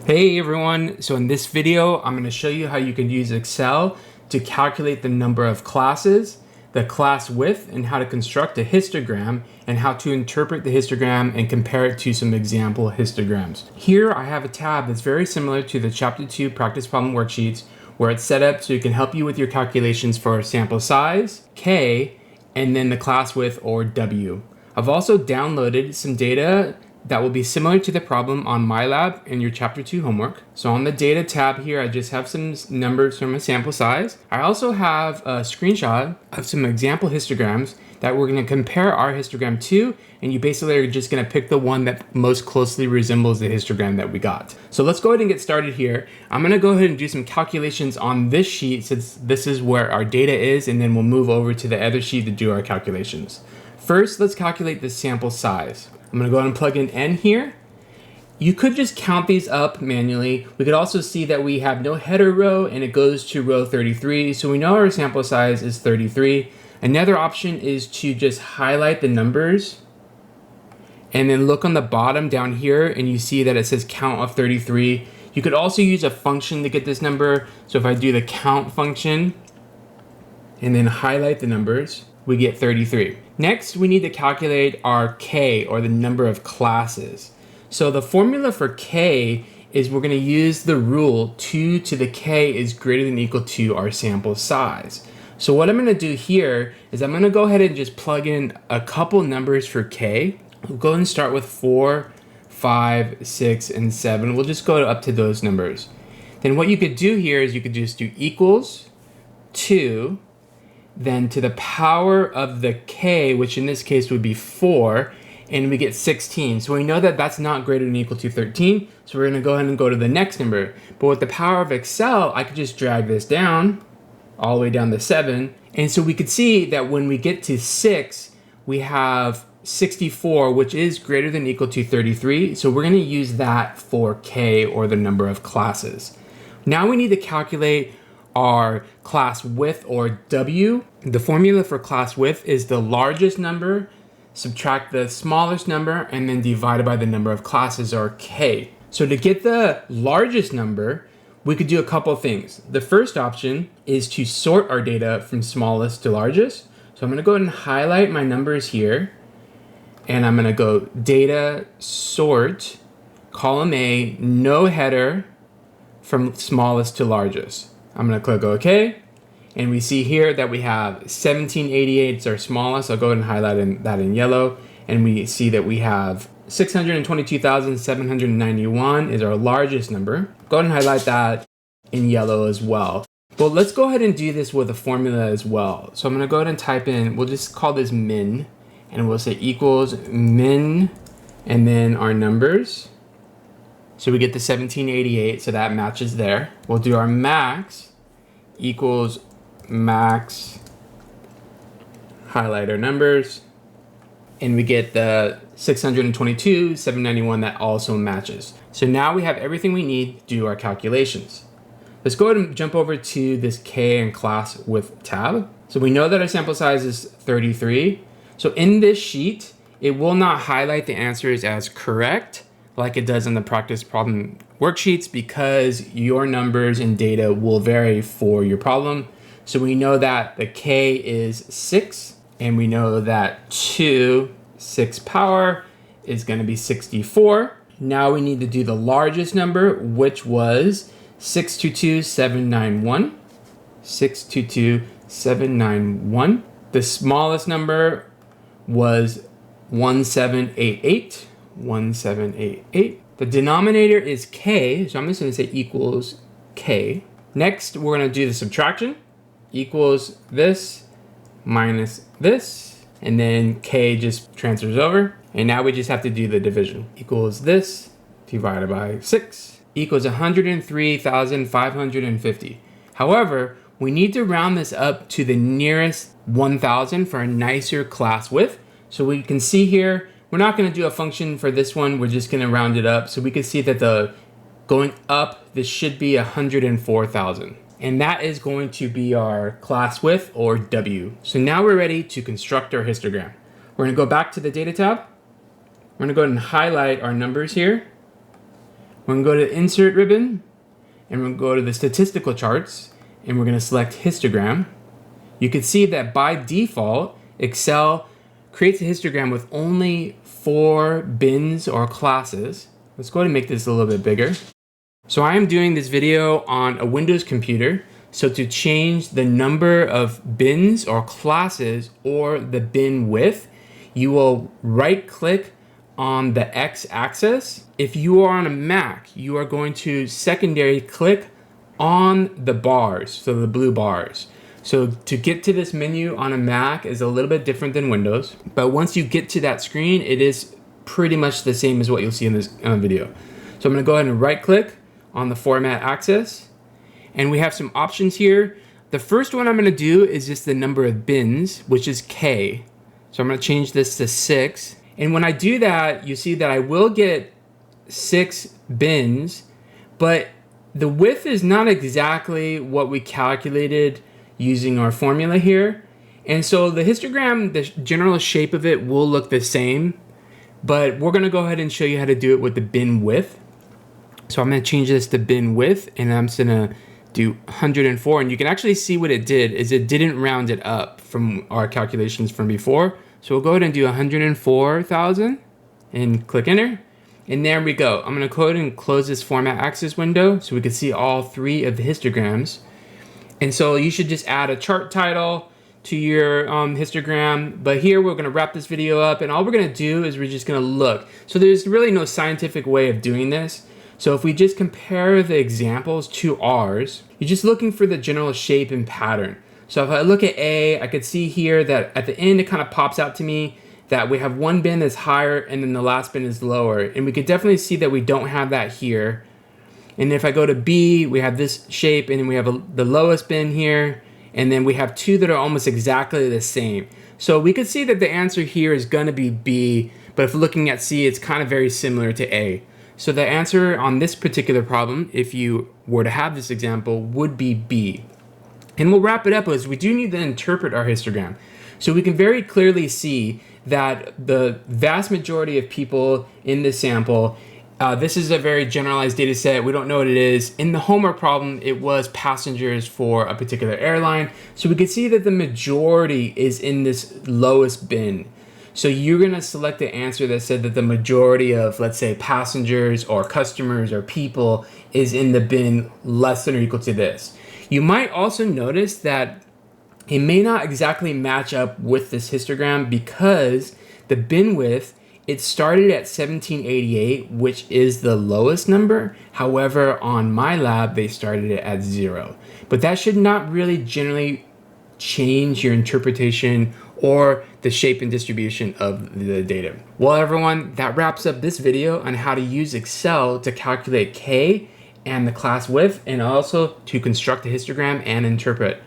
Hey everyone, so in this video I'm going to show you how you can use Excel to calculate the number of classes, the class width, and how to construct a histogram and how to interpret the histogram and compare it to some example histograms. Here I have a tab that's very similar to the Chapter 2 practice problem worksheets where it's set up so it can help you with your calculations for sample size, K, and then the class width or W. I've also downloaded some data that will be similar to the problem on MyLab in your Chapter 2 homework. So on the data tab here, I just have some numbers from a sample size. I also have a screenshot of some example histograms that we're gonna compare our histogram to, and you basically are just gonna pick the one that most closely resembles the histogram that we got. So let's go ahead and get started here. I'm gonna go ahead and do some calculations on this sheet since this is where our data is, and then we'll move over to the other sheet to do our calculations. First, let's calculate the sample size. I'm gonna go ahead and plug in N here. You could just count these up manually. We could also see that we have no header row and it goes to row 33. So we know our sample size is 33. Another option is to just highlight the numbers and then look on the bottom down here and you see that it says count of 33. You could also use a function to get this number. So if I do the count function and then highlight the numbers, we get 33. Next, we need to calculate our K, or the number of classes. So the formula for K is we're gonna use the rule 2 to the K is greater than or equal to our sample size. So what I'm gonna do here is I'm gonna go ahead and just plug in a couple numbers for K. We'll go and start with 4, 5, 6, and 7. We'll just go up to those numbers. Then what you could do here is you could just do equals 2, then to the power of the K, which in this case would be 4, and we get 16. So we know that that's not greater than or equal to 13, so we're gonna go ahead and go to the next number. But with the power of Excel, I could just drag this down, all the way down to 7, and so we could see that when we get to 6, we have 64, which is greater than or equal to 33, so we're gonna use that for K, or the number of classes. Now we need to calculate our class width, or W. The formula for class width is the largest number, subtract the smallest number, and then divided by the number of classes, or K. So to get the largest number, we could do a couple things. The first option is to sort our data from smallest to largest. So I'm gonna go ahead and highlight my numbers here, and I'm gonna go data, sort, column A, no header, from smallest to largest. I'm gonna click OK, and we see here that we have 1788 is our smallest. I'll go ahead and highlight that in yellow, and we see that we have 622,791 is our largest number. Go ahead and highlight that in yellow as well. But let's go ahead and do this with a formula as well. So I'm gonna go ahead and type in, we'll just call this min, and we'll say equals min, and then our numbers. So we get the 1788, so that matches there. We'll do our max equals max, highlight our numbers, and we get the 622,791 that also matches. So now we have everything we need to do our calculations. Let's go ahead and jump over to this K and class width tab. So we know that our sample size is 33. So in this sheet, it will not highlight the answers as correct like it does in the practice problem worksheets because your numbers and data will vary for your problem. So we know that the K is 6, and we know that 6 power is gonna be 64. Now we need to do the largest number, which was 622,791. 622,791. The smallest number was 1788. 1788. The denominator is K, so I'm just gonna say equals K. Next, we're gonna do the subtraction. Equals this minus this, and then K just transfers over. And now we just have to do the division. Equals this divided by 6 equals 103,550. However, we need to round this up to the nearest 1,000 for a nicer class width. So we can see here, we're not gonna do a function for this one, we're just gonna round it up. So we can see that going up, this should be 104,000. And that is going to be our class width, or W. So now we're ready to construct our histogram. We're gonna go back to the data tab. We're gonna go ahead and highlight our numbers here. We're going to go to the Insert ribbon, and we're going to go to the Statistical Charts, and we're going to select Histogram. You can see that by default, Excel creates a histogram with only 4 bins or classes. Let's go ahead and make this a little bit bigger. So I am doing this video on a Windows computer. So to change the number of bins or classes or the bin width, you will right click on the X axis. If you are on a Mac, you are going to secondary click on the bars, so the blue bars. So to get to this menu on a Mac is a little bit different than Windows, but once you get to that screen, it is pretty much the same as what you'll see in this video. So I'm gonna go ahead and right click on the format axis, and we have some options here. The first one I'm gonna do is just the number of bins, which is K. So I'm gonna change this to 6. And when I do that, you see that I will get 6 bins, but the width is not exactly what we calculated using our formula here. And so the histogram, the general shape of it will look the same, but we're gonna go ahead and show you how to do it with the bin width. So I'm gonna change this to bin width, and I'm just gonna do 104, and you can actually see what it did is it didn't round it up from our calculations from before. So we'll go ahead and do 104,000 and click enter. And there we go. I'm gonna go ahead and close this format axis window so we can see all 3 of the histograms. And so you should just add a chart title to your histogram. But here we're gonna wrap this video up, and all we're gonna do is we're just gonna look. So there's really no scientific way of doing this. So if we just compare the examples to ours, you're just looking for the general shape and pattern. So if I look at A, I could see here that at the end it kind of pops out to me that we have one bin that's higher and then the last bin is lower. And we could definitely see that we don't have that here. And if I go to B, we have this shape, and then we have the lowest bin here, and then we have 2 that are almost exactly the same. So we could see that the answer here is gonna be B, but if looking at C, it's kind of very similar to A. So the answer on this particular problem, if you were to have this example, would be B. And we'll wrap it up as we do need to interpret our histogram. So we can very clearly see that the vast majority of people in this sample, this is a very generalized data set. We don't know what it is. In the homework problem, it was passengers for a particular airline. So we can see that the majority is in this lowest bin. So you're gonna select the answer that said that the majority of, let's say, passengers or customers or people is in the bin less than or equal to this. You might also notice that it may not exactly match up with this histogram because the bin width, it started at 1788, which is the lowest number. However, on my lab, they started it at 0. But that should not really generally change your interpretation or the shape and distribution of the data. Well, everyone, that wraps up this video on how to use Excel to calculate K and the class width, and also to construct a histogram and interpret.